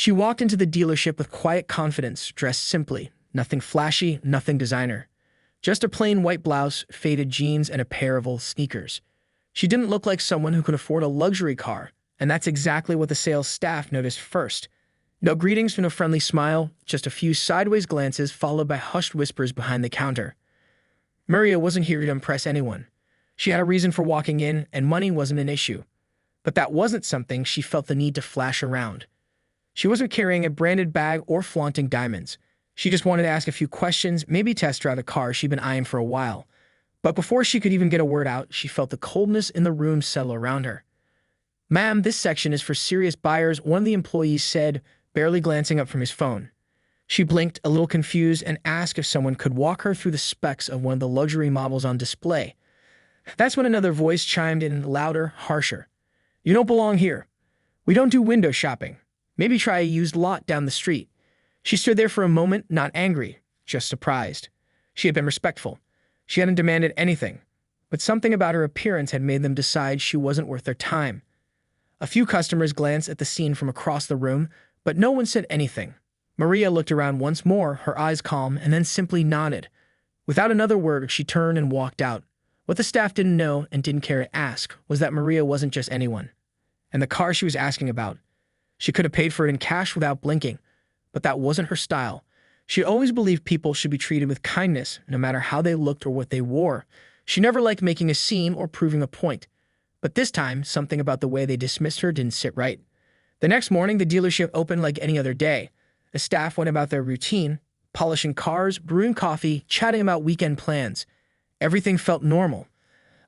She walked into the dealership with quiet confidence, dressed simply. Nothing flashy, nothing designer. Just a plain white blouse, faded jeans, and a pair of old sneakers. She didn't look like someone who could afford a luxury car, and that's exactly what the sales staff noticed first. No greetings, no friendly smile, just a few sideways glances followed by hushed whispers behind the counter. Maria wasn't here to impress anyone. She had a reason for walking in, and money wasn't an issue. But that wasn't something she felt the need to flash around. She wasn't carrying a branded bag or flaunting diamonds. She just wanted to ask a few questions, maybe test drive a car she'd been eyeing for a while. But before she could even get a word out, she felt the coldness in the room settle around her. "Ma'am, this section is for serious buyers," one of the employees said, barely glancing up from his phone. She blinked, a little confused, and asked if someone could walk her through the specs of one of the luxury models on display. That's when another voice chimed in, louder, harsher. "You don't belong here. We don't do window shopping. Maybe try a used lot down the street." She stood there for a moment, not angry, just surprised. She had been respectful. She hadn't demanded anything, but something about her appearance had made them decide she wasn't worth their time. A few customers glanced at the scene from across the room, but no one said anything. Maria looked around once more, her eyes calm, and then simply nodded. Without another word, she turned and walked out. What the staff didn't know and didn't care to ask was that Maria wasn't just anyone. And the car she was asking about, she could have paid for it in cash without blinking, but that wasn't her style. She always believed people should be treated with kindness, no matter how they looked or what they wore. She never liked making a scene or proving a point. But this time, something about the way they dismissed her didn't sit right. The next morning, the dealership opened like any other day. The staff went about their routine, polishing cars, brewing coffee, chatting about weekend plans. Everything felt normal,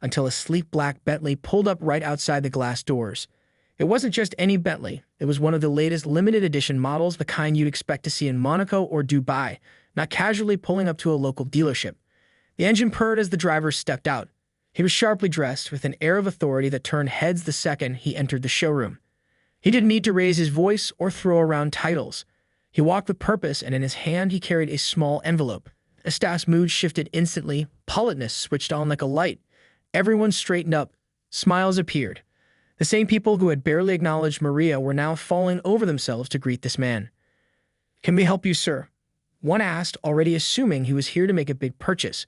until a sleek black Bentley pulled up right outside the glass doors. It wasn't just any Bentley. It was one of the latest limited edition models, the kind you'd expect to see in Monaco or Dubai, not casually pulling up to a local dealership. The engine purred as the driver stepped out. He was sharply dressed, with an air of authority that turned heads the second he entered the showroom. He didn't need to raise his voice or throw around titles. He walked with purpose, and in his hand he carried a small envelope. The staff's mood shifted instantly. Politeness switched on like a light. Everyone straightened up. Smiles appeared. The same people who had barely acknowledged Maria were now falling over themselves to greet this man. "Can we help you, sir?" One asked, already assuming he was here to make a big purchase.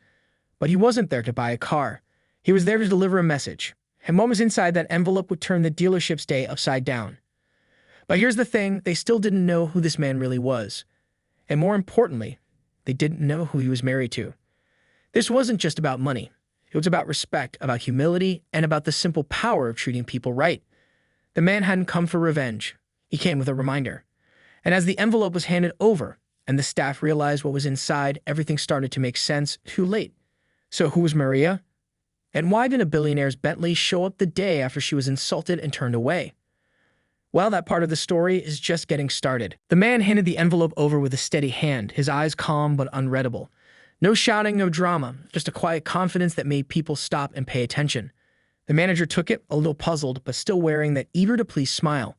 But he wasn't there to buy a car. He was there to deliver a message. And what was inside that envelope would turn the dealership's day upside down. But here's the thing, they still didn't know who this man really was. And more importantly, they didn't know who he was married to. This wasn't just about money. It was about respect, about humility, and about the simple power of treating people right. The man hadn't come for revenge. He came with a reminder. And as the envelope was handed over, and the staff realized what was inside, everything started to make sense too late. So who was Maria? And why did a billionaire's Bentley show up the day after she was insulted and turned away? Well, that part of the story is just getting started. The man handed the envelope over with a steady hand, his eyes calm but unreadable. No shouting, no drama, just a quiet confidence that made people stop and pay attention. The manager took it, a little puzzled, but still wearing that eager-to-please smile.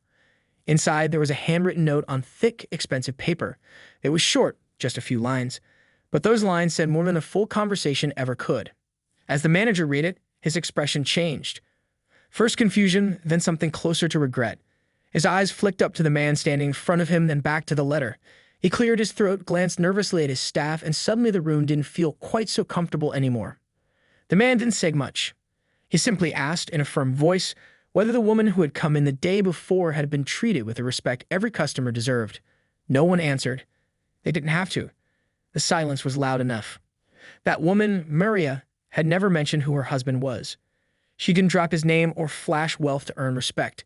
Inside, there was a handwritten note on thick, expensive paper. It was short, just a few lines, but those lines said more than a full conversation ever could. As the manager read it, his expression changed. First confusion, then something closer to regret. His eyes flicked up to the man standing in front of him, then back to the letter. He cleared his throat, glanced nervously at his staff, and suddenly the room didn't feel quite so comfortable anymore. The man didn't say much. He simply asked, in a firm voice, whether the woman who had come in the day before had been treated with the respect every customer deserved. No one answered. They didn't have to. The silence was loud enough. That woman, Maria, had never mentioned who her husband was. She didn't drop his name or flash wealth to earn respect.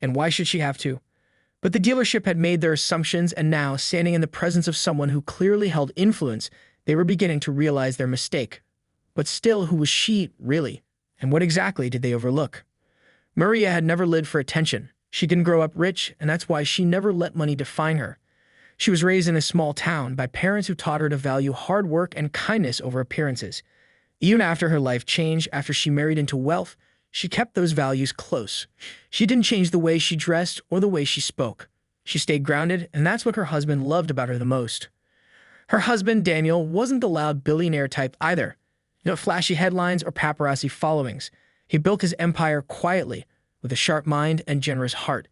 And why should she have to? But the dealership had made their assumptions, and now, standing in the presence of someone who clearly held influence, they were beginning to realize their mistake. But still, who was she, really? And what exactly did they overlook? Maria had never lived for attention. She didn't grow up rich, and that's why she never let money define her. She was raised in a small town by parents who taught her to value hard work and kindness over appearances. Even after her life changed, after she married into wealth, she kept those values close. She didn't change the way she dressed or the way she spoke. She stayed grounded, and that's what her husband loved about her the most. Her husband, Daniel, wasn't the loud billionaire type either. No flashy headlines or paparazzi followings. He built his empire quietly, with a sharp mind and generous heart.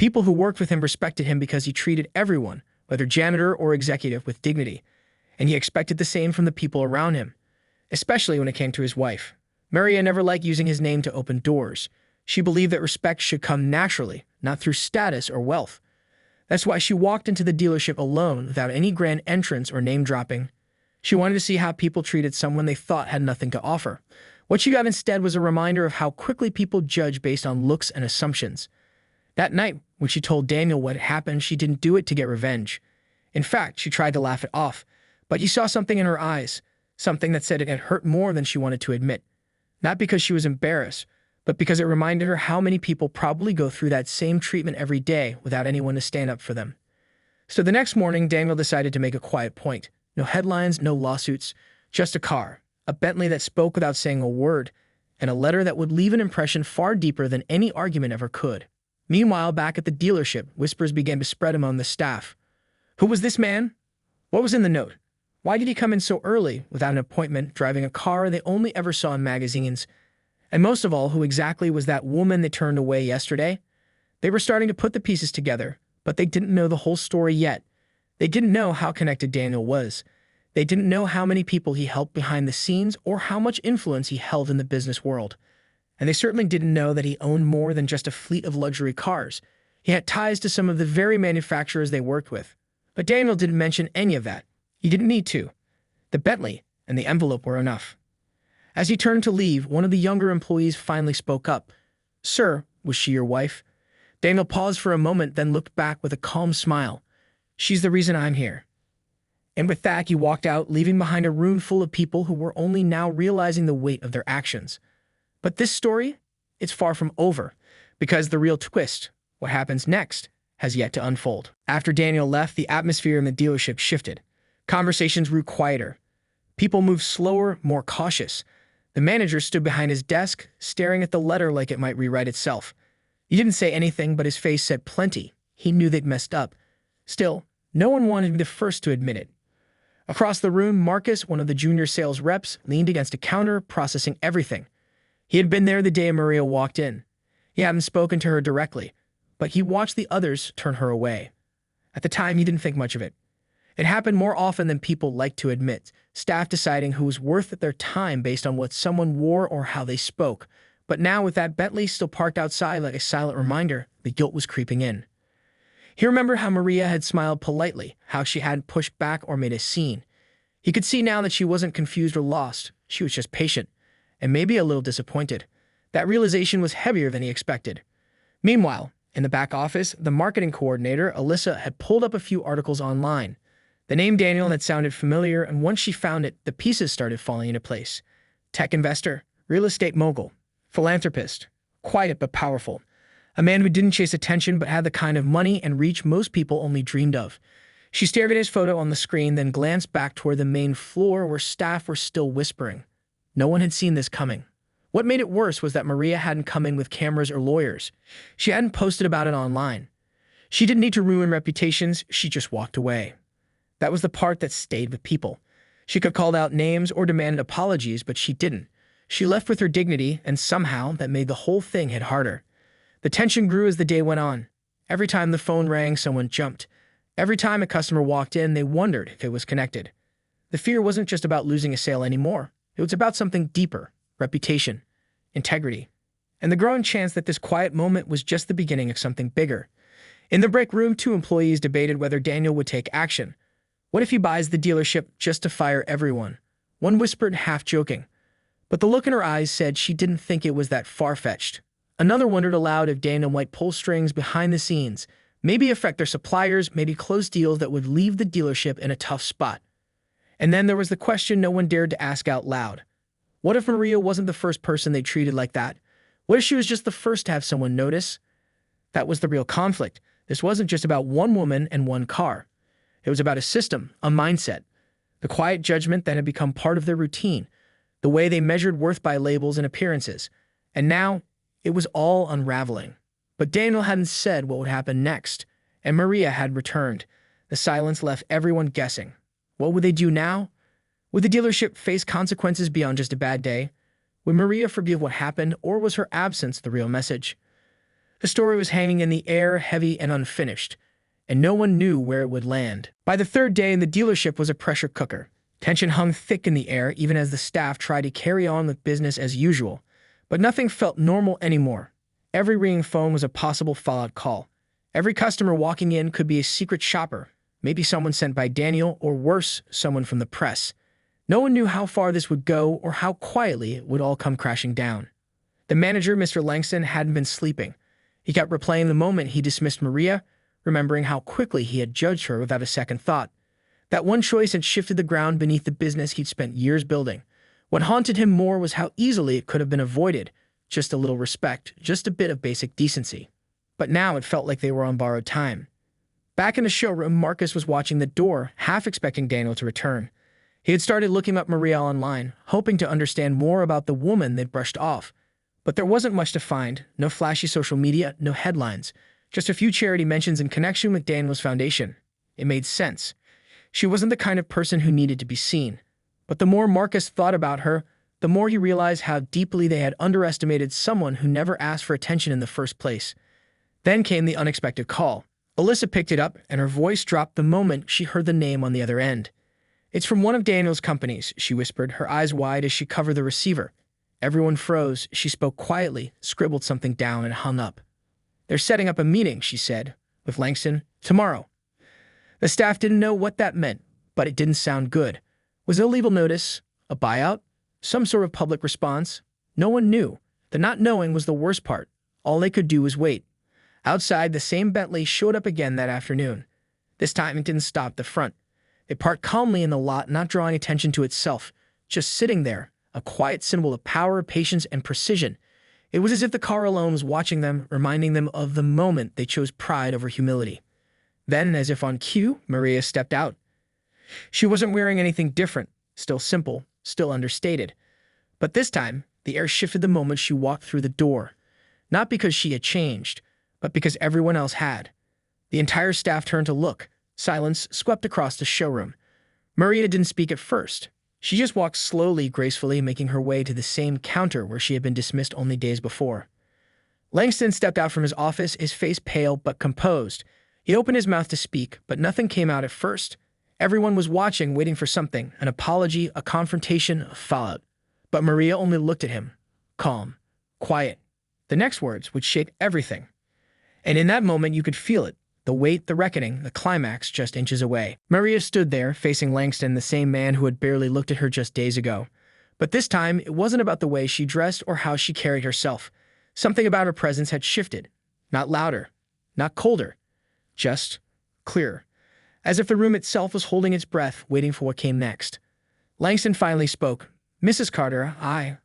People who worked with him respected him because he treated everyone, whether janitor or executive, with dignity, and he expected the same from the people around him, especially when it came to his wife. Maria never liked using his name to open doors. She believed that respect should come naturally, not through status or wealth. That's why she walked into the dealership alone without any grand entrance or name-dropping. She wanted to see how people treated someone they thought had nothing to offer. What she got instead was a reminder of how quickly people judge based on looks and assumptions. That night, when she told Daniel what had happened, she didn't do it to get revenge. In fact, she tried to laugh it off, but he saw something in her eyes, something that said it had hurt more than she wanted to admit. Not because she was embarrassed, but because it reminded her how many people probably go through that same treatment every day without anyone to stand up for them. So the next morning, Daniel decided to make a quiet point. No headlines, no lawsuits, just a car, a Bentley that spoke without saying a word, and a letter that would leave an impression far deeper than any argument ever could. Meanwhile, back at the dealership, whispers began to spread among the staff. Who was this man? What was in the note? Why did he come in so early, without an appointment, driving a car they only ever saw in magazines? And most of all, who exactly was that woman they turned away yesterday? They were starting to put the pieces together, but they didn't know the whole story yet. They didn't know how connected Daniel was. They didn't know how many people he helped behind the scenes or how much influence he held in the business world. And they certainly didn't know that he owned more than just a fleet of luxury cars. He had ties to some of the very manufacturers they worked with. But Daniel didn't mention any of that. He didn't need to. The Bentley and the envelope were enough. As he turned to leave, one of the younger employees finally spoke up. "Sir, was she your wife?" Daniel paused for a moment, then looked back with a calm smile. "She's the reason I'm here." And with that, he walked out, leaving behind a room full of people who were only now realizing the weight of their actions. But this story, it's far from over, because the real twist, what happens next, has yet to unfold. After Daniel left, the atmosphere in the dealership shifted. Conversations grew quieter. People moved slower, more cautious. The manager stood behind his desk, staring at the letter like it might rewrite itself. He didn't say anything, but his face said plenty. He knew they'd messed up. Still, no one wanted to be the first to admit it. Across the room, Marcus, one of the junior sales reps, leaned against a counter, processing everything. He had been there the day Maria walked in. He hadn't spoken to her directly, but he watched the others turn her away. At the time, he didn't think much of it. It happened more often than people like to admit, staff deciding who was worth their time based on what someone wore or how they spoke. But now, with that Bentley still parked outside like a silent reminder, the guilt was creeping in. He remembered how Maria had smiled politely, how she hadn't pushed back or made a scene. He could see now that she wasn't confused or lost. She was just patient, and maybe a little disappointed. That realization was heavier than he expected. Meanwhile, in the back office, the marketing coordinator, Alyssa, had pulled up a few articles online. The name Daniel had sounded familiar, and once she found it, the pieces started falling into place. Tech investor, real estate mogul, philanthropist, quiet but powerful. A man who didn't chase attention but had the kind of money and reach most people only dreamed of. She stared at his photo on the screen, then glanced back toward the main floor where staff were still whispering. No one had seen this coming. What made it worse was that Maria hadn't come in with cameras or lawyers. She hadn't posted about it online. She didn't need to ruin reputations, she just walked away. That was the part that stayed with people. She could have called out names or demanded apologies, but she didn't. She left with her dignity, and somehow that made the whole thing hit harder. The tension grew as the day went on. Every time the phone rang, someone jumped. Every time a customer walked in, they wondered if it was connected. The fear wasn't just about losing a sale anymore. It was about something deeper: reputation, integrity, and the growing chance that this quiet moment was just the beginning of something bigger. In the break room, two employees debated whether Daniel would take action. What if he buys the dealership just to fire everyone? One whispered, half joking. But the look in her eyes said she didn't think it was that far-fetched. Another wondered aloud if Daniel might pull strings behind the scenes, maybe affect their suppliers, maybe close deals that would leave the dealership in a tough spot. And then there was the question no one dared to ask out loud. What if Maria wasn't the first person they treated like that? What if she was just the first to have someone notice? That was the real conflict. This wasn't just about one woman and one car. It was about a system, a mindset, the quiet judgment that had become part of their routine, the way they measured worth by labels and appearances. And now, it was all unraveling. But Daniel hadn't said what would happen next, and Maria had returned. The silence left everyone guessing. What would they do now? Would the dealership face consequences beyond just a bad day? Would Maria forgive what happened, or was her absence the real message? The story was hanging in the air, heavy and unfinished, and no one knew where it would land. By the third day, the dealership was a pressure cooker. Tension hung thick in the air, even as the staff tried to carry on with business as usual. But nothing felt normal anymore. Every ringing phone was a possible fallout call. Every customer walking in could be a secret shopper, maybe someone sent by Daniel, or worse, someone from the press. No one knew how far this would go or how quietly it would all come crashing down. The manager, Mr. Langston, hadn't been sleeping. He kept replaying the moment he dismissed Maria, remembering how quickly he had judged her without a second thought. That one choice had shifted the ground beneath the business he'd spent years building. What haunted him more was how easily it could have been avoided. Just a little respect, just a bit of basic decency. But now it felt like they were on borrowed time. Back in the showroom, Marcus was watching the door, half expecting Daniel to return. He had started looking up Maria online, hoping to understand more about the woman they'd brushed off. But there wasn't much to find, no flashy social media, no headlines, just a few charity mentions in connection with Daniel's foundation. It made sense. She wasn't the kind of person who needed to be seen. But the more Marcus thought about her, the more he realized how deeply they had underestimated someone who never asked for attention in the first place. Then came the unexpected call. Alyssa picked it up, and her voice dropped the moment she heard the name on the other end. "It's from one of Daniel's companies," she whispered, her eyes wide as she covered the receiver. Everyone froze. She spoke quietly, scribbled something down, and hung up. "They're setting up a meeting," she said, "with Langston tomorrow." The staff didn't know what that meant, but it didn't sound good. Was it a legal notice? A buyout? Some sort of public response? No one knew. The not knowing was the worst part. All they could do was wait. Outside, the same Bentley showed up again that afternoon. This time it didn't stop the front. It parked calmly in the lot, not drawing attention to itself, just sitting there, a quiet symbol of power, patience, and precision. It was as if the car alone was watching them, reminding them of the moment they chose pride over humility. Then, as if on cue, Maria stepped out. She wasn't wearing anything different, still simple, still understated. But this time, the air shifted the moment she walked through the door. Not because she had changed, but because everyone else had. The entire staff turned to look. Silence swept across the showroom. Maria didn't speak at first. She just walked slowly, gracefully, making her way to the same counter where she had been dismissed only days before. Langston stepped out from his office, his face pale but composed. He opened his mouth to speak, but nothing came out at first. Everyone was watching, waiting for something, an apology, a confrontation, a fallout. But Maria only looked at him, calm, quiet. The next words would shape everything. And in that moment, you could feel it. The weight, the reckoning, the climax just inches away. Maria stood there, facing Langston, the same man who had barely looked at her just days ago. But this time, it wasn't about the way she dressed or how she carried herself. Something about her presence had shifted. Not louder, not colder, just clearer. As if the room itself was holding its breath, waiting for what came next. Langston finally spoke. "Mrs. Carter, I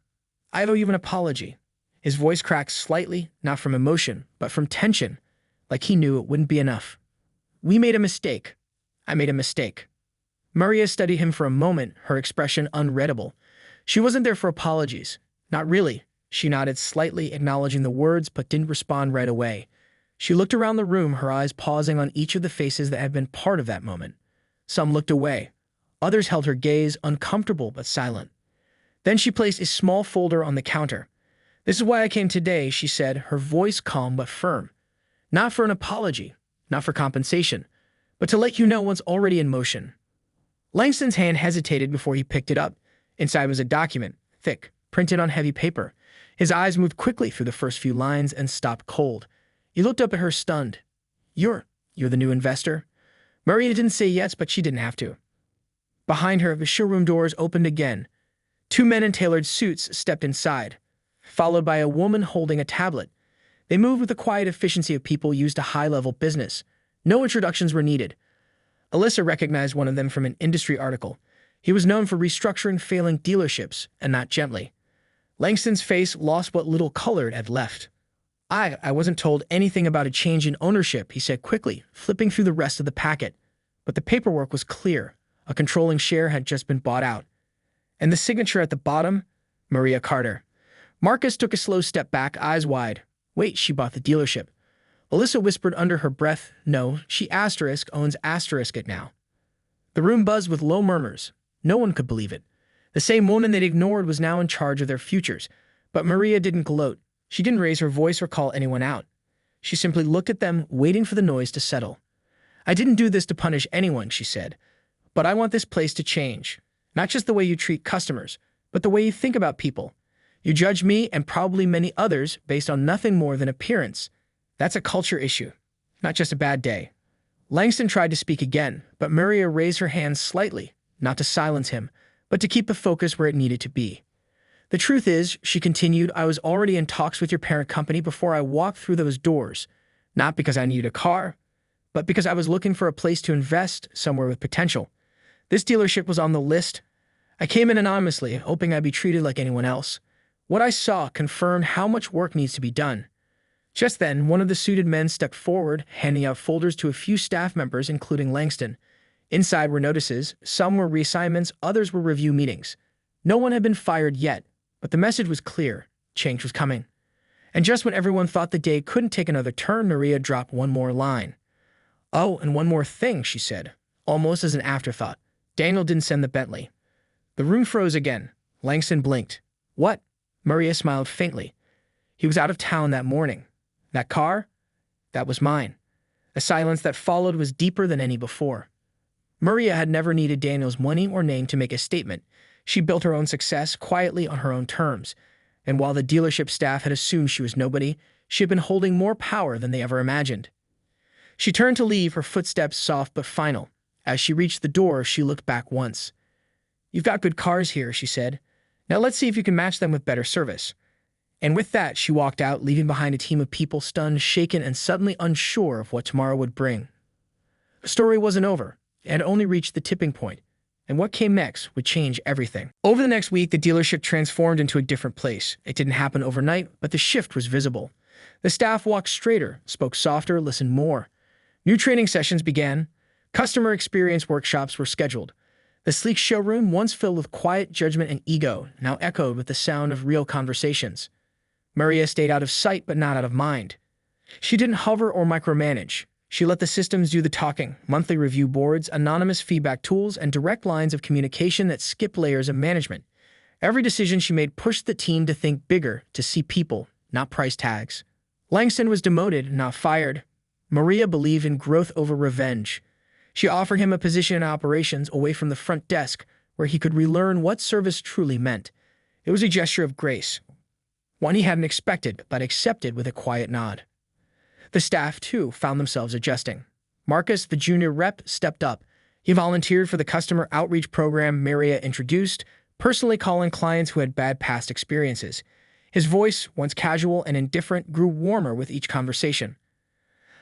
owe you an apology." His voice cracked slightly, not from emotion, but from tension. Like he knew it wouldn't be enough. "We made a mistake. I made a mistake." Maria studied him for a moment, her expression unreadable. She wasn't there for apologies. Not really. She nodded slightly, acknowledging the words, but didn't respond right away. She looked around the room, her eyes pausing on each of the faces that had been part of that moment. Some looked away. Others held her gaze, uncomfortable but silent. Then she placed a small folder on the counter. "This is why I came today," she said, her voice calm but firm. "Not for an apology, not for compensation, but to let you know what's already in motion." Langston's hand hesitated before he picked it up. Inside was a document, thick, printed on heavy paper. His eyes moved quickly through the first few lines and stopped cold. He looked up at her, stunned. You're the new investor?" Maria didn't say yes, but she didn't have to. Behind her, the showroom doors opened again. 2 men in tailored suits stepped inside, followed by a woman holding a tablet. They moved with the quiet efficiency of people used to high-level business. No introductions were needed. Alyssa recognized one of them from an industry article. He was known for restructuring failing dealerships, and not gently. Langston's face lost what little color it had left. I wasn't told anything about a change in ownership," he said quickly, flipping through the rest of the packet. But the paperwork was clear. A controlling share had just been bought out. And the signature at the bottom? Maria Carter. Marcus took a slow step back, eyes wide. "Wait, she bought the dealership." Alyssa whispered under her breath, "No, she owns it now." The room buzzed with low murmurs. No one could believe it. The same woman they'd ignored was now in charge of their futures. But Maria didn't gloat. She didn't raise her voice or call anyone out. She simply looked at them, waiting for the noise to settle. "I didn't do this to punish anyone," she said, "but I want this place to change. Not just the way you treat customers, but the way you think about people. You judge me and probably many others based on nothing more than appearance. That's a culture issue, not just a bad day." Langston tried to speak again, but Maria raised her hand slightly, not to silence him, but to keep the focus where it needed to be. "The truth is," she continued, "I was already in talks with your parent company before I walked through those doors. Not because I needed a car, but because I was looking for a place to invest somewhere with potential. This dealership was on the list. I came in anonymously, hoping I'd be treated like anyone else. What I saw confirmed how much work needs to be done." Just then, one of the suited men stepped forward, handing out folders to a few staff members, including Langston. Inside were notices. Some were reassignments, others were review meetings. No one had been fired yet, but the message was clear. Change was coming. And just when everyone thought the day couldn't take another turn, Maria dropped one more line. "Oh, and one more thing," she said, almost as an afterthought. "Daniel didn't send the Bentley." The room froze again. Langston blinked. "What?" Maria smiled faintly. "He was out of town that morning. That car? That was mine." The silence that followed was deeper than any before. Maria had never needed Daniel's money or name to make a statement. She built her own success quietly on her own terms. And while the dealership staff had assumed she was nobody, she had been holding more power than they ever imagined. She turned to leave, her footsteps soft but final. As she reached the door, she looked back once. "You've got good cars here," she said. "Now let's see if you can match them with better service." And with that, she walked out, leaving behind a team of people stunned, shaken, and suddenly unsure of what tomorrow would bring. The story wasn't over. It had only reached the tipping point, and what came next would change everything. Over the next week, the dealership transformed into a different place. It didn't happen overnight, but the shift was visible. The staff walked straighter, spoke softer, listened more. New training sessions began. Customer experience workshops were scheduled. The sleek showroom, once filled with quiet judgment and ego, now echoed with the sound of real conversations. Maria stayed out of sight but not out of mind. She didn't hover or micromanage. She let the systems do the talking, monthly review boards, anonymous feedback tools, and direct lines of communication that skipped layers of management. Every decision she made pushed the team to think bigger, to see people, not price tags. Langston was demoted, not fired. Maria believed in growth over revenge. She offered him a position in operations away from the front desk, where he could relearn what service truly meant. It was a gesture of grace, one he hadn't expected, but accepted with a quiet nod. The staff, too, found themselves adjusting. Marcus, the junior rep, stepped up. He volunteered for the customer outreach program Maria introduced, personally calling clients who had bad past experiences. His voice, once casual and indifferent, grew warmer with each conversation.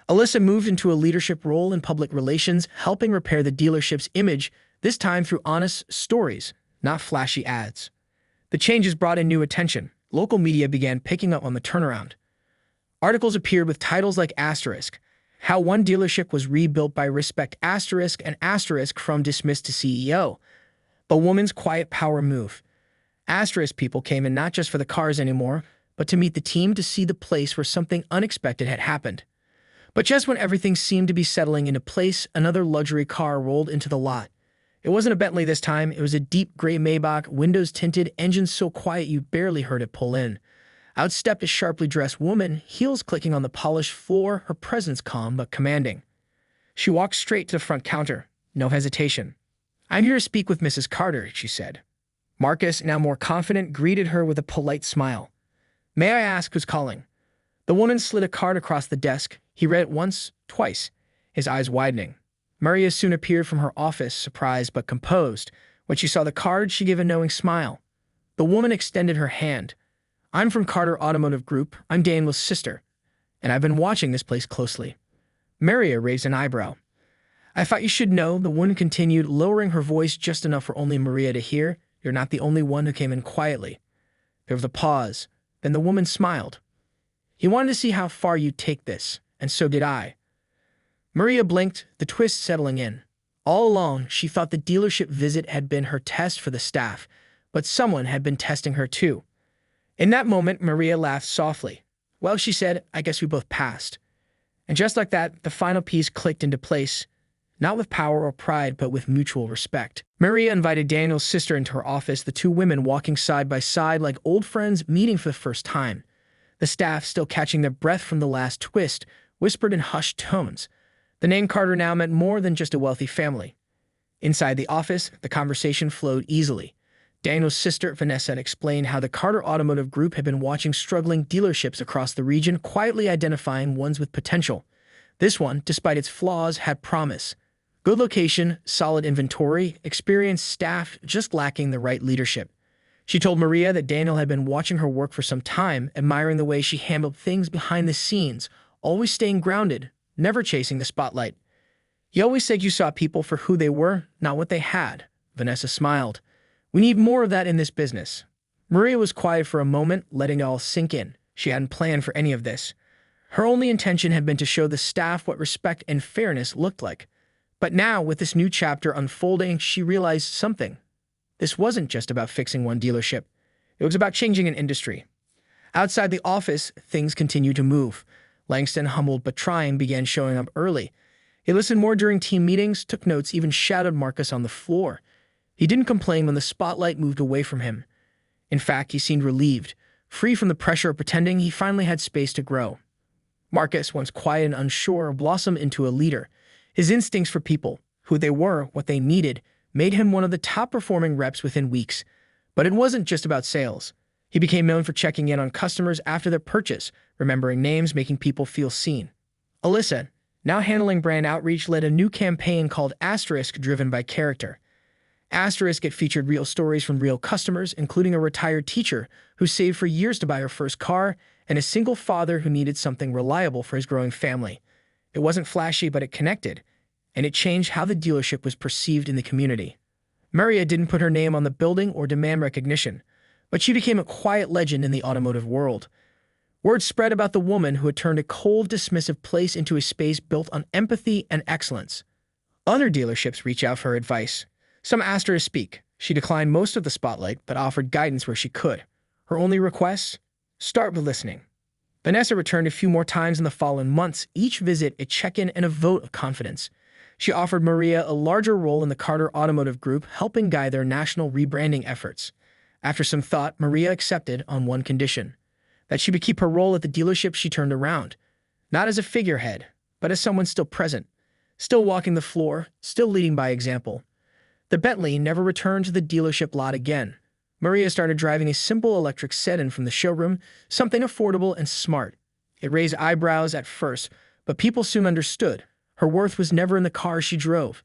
Alyssa moved into a leadership role in public relations, helping repair the dealership's image, this time through honest stories, not flashy ads. The changes brought in new attention. Local media began picking up on the turnaround. Articles appeared with titles like Asterisk, How One Dealership Was Rebuilt by Respect Asterisk and Asterisk from Dismissed to CEO. A woman's quiet power move. Asterisk people came in not just for the cars anymore, but to meet the team, to see the place where something unexpected had happened. But just when everything seemed to be settling into place, another luxury car rolled into the lot. It wasn't a Bentley this time. It was a deep gray Maybach, windows tinted, engine so quiet you barely heard it pull in. Out stepped a sharply dressed woman, heels clicking on the polished floor, her presence calm but commanding. She walked straight to the front counter, no hesitation. "I'm here to speak with Mrs. Carter," she said. Marcus, now more confident, greeted her with a polite smile. "May I ask who's calling?" The woman slid a card across the desk. He read it once, twice, his eyes widening. Maria soon appeared from her office, surprised but composed. When she saw the card, she gave a knowing smile. The woman extended her hand. "I'm from Carter Automotive Group. I'm Daniel's sister, and I've been watching this place closely." Maria raised an eyebrow. "I thought you should know," the woman continued, lowering her voice just enough for only Maria to hear. "You're not the only one who came in quietly." There was a pause. Then the woman smiled. "He wanted to see how far you'd take this, and so did I." Maria blinked, the twist settling in. All along, she thought the dealership visit had been her test for the staff, but someone had been testing her too. In that moment, Maria laughed softly. "Well," she said, "I guess we both passed." And just like that, the final piece clicked into place, not with power or pride, but with mutual respect. Maria invited Daniel's sister into her office, the two women walking side by side like old friends meeting for the first time. The staff, still catching their breath from the last twist, whispered in hushed tones. The name Carter now meant more than just a wealthy family. Inside the office, the conversation flowed easily. Daniel's sister, Vanessa, explained how the Carter Automotive Group had been watching struggling dealerships across the region, quietly identifying ones with potential. This one, despite its flaws, had promise. Good location, solid inventory, experienced staff, just lacking the right leadership. She told Maria that Daniel had been watching her work for some time, admiring the way she handled things behind the scenes, always staying grounded, never chasing the spotlight. "You always said you saw people for who they were, not what they had," Vanessa smiled. "We need more of that in this business." Maria was quiet for a moment, letting it all sink in. She hadn't planned for any of this. Her only intention had been to show the staff what respect and fairness looked like. But now, with this new chapter unfolding, she realized something. This wasn't just about fixing one dealership. It was about changing an industry. Outside the office, things continued to move. Langston, humbled but trying, began showing up early. He listened more during team meetings, took notes, even shadowed Marcus on the floor. He didn't complain when the spotlight moved away from him. In fact, he seemed relieved. Free from the pressure of pretending, he finally had space to grow. Marcus, once quiet and unsure, blossomed into a leader. His instincts for people, who they were, what they needed, made him one of the top-performing reps within weeks. But it wasn't just about sales. He became known for checking in on customers after their purchase, remembering names, making people feel seen. Alyssa, now handling brand outreach, led a new campaign called Asterisk, driven by character. Asterisk, it featured real stories from real customers, including a retired teacher who saved for years to buy her first car, and a single father who needed something reliable for his growing family. It wasn't flashy, but it connected, and it changed how the dealership was perceived in the community. Maria didn't put her name on the building or demand recognition, but she became a quiet legend in the automotive world. Word spread about the woman who had turned a cold, dismissive place into a space built on empathy and excellence. Other dealerships reached out for her advice. Some asked her to speak. She declined most of the spotlight, but offered guidance where she could. Her only request? Start with listening. Vanessa returned a few more times in the following months, each visit a check-in and a vote of confidence. She offered Maria a larger role in the Carter Automotive Group, helping guide their national rebranding efforts. After some thought, Maria accepted on one condition: that she would keep her role at the dealership she turned around, not as a figurehead, but as someone still present, still walking the floor, still leading by example. The Bentley never returned to the dealership lot again. Maria started driving a simple electric sedan from the showroom, something affordable and smart. It raised eyebrows at first, but people soon understood. Her worth was never in the car she drove.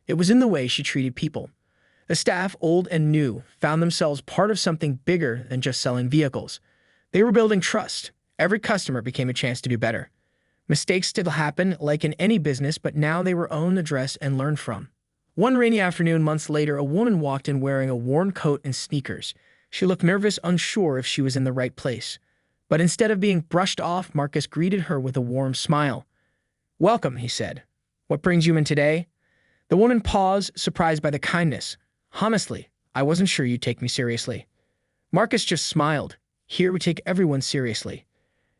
It was in the way she treated people. The staff, old and new, found themselves part of something bigger than just selling vehicles. They were building trust. Every customer became a chance to do better. Mistakes still happen, like in any business, but now they were owned, addressed, and learned from. One rainy afternoon, months later, a woman walked in wearing a worn coat and sneakers. She looked nervous, unsure if she was in the right place. But instead of being brushed off, Marcus greeted her with a warm smile. "Welcome," he said. "What brings you in today?" The woman paused, surprised by the kindness. "Honestly, I wasn't sure you'd take me seriously." Marcus just smiled. Here we take everyone seriously.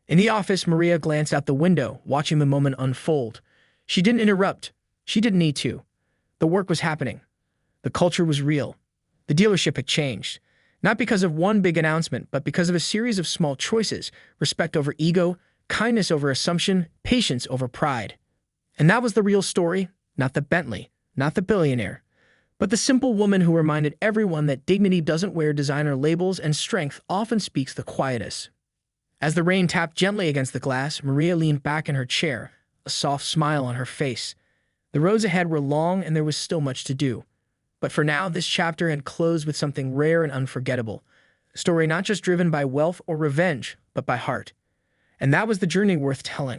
In the office, Maria glanced out the window, watching the moment unfold. She didn't interrupt. She didn't need to. The work was happening. The culture was real. The dealership had changed. Not because of one big announcement, but because of a series of small choices: respect over ego, kindness over assumption, patience over pride. And that was the real story, not the Bentley, not the billionaire, but the simple woman who reminded everyone that dignity doesn't wear designer labels and strength often speaks the quietest. As the rain tapped gently against the glass, Maria leaned back in her chair, a soft smile on her face. The roads ahead were long and there was still much to do. But for now, this chapter had closed with something rare and unforgettable. A story not just driven by wealth or revenge, but by heart. And that was the journey worth telling.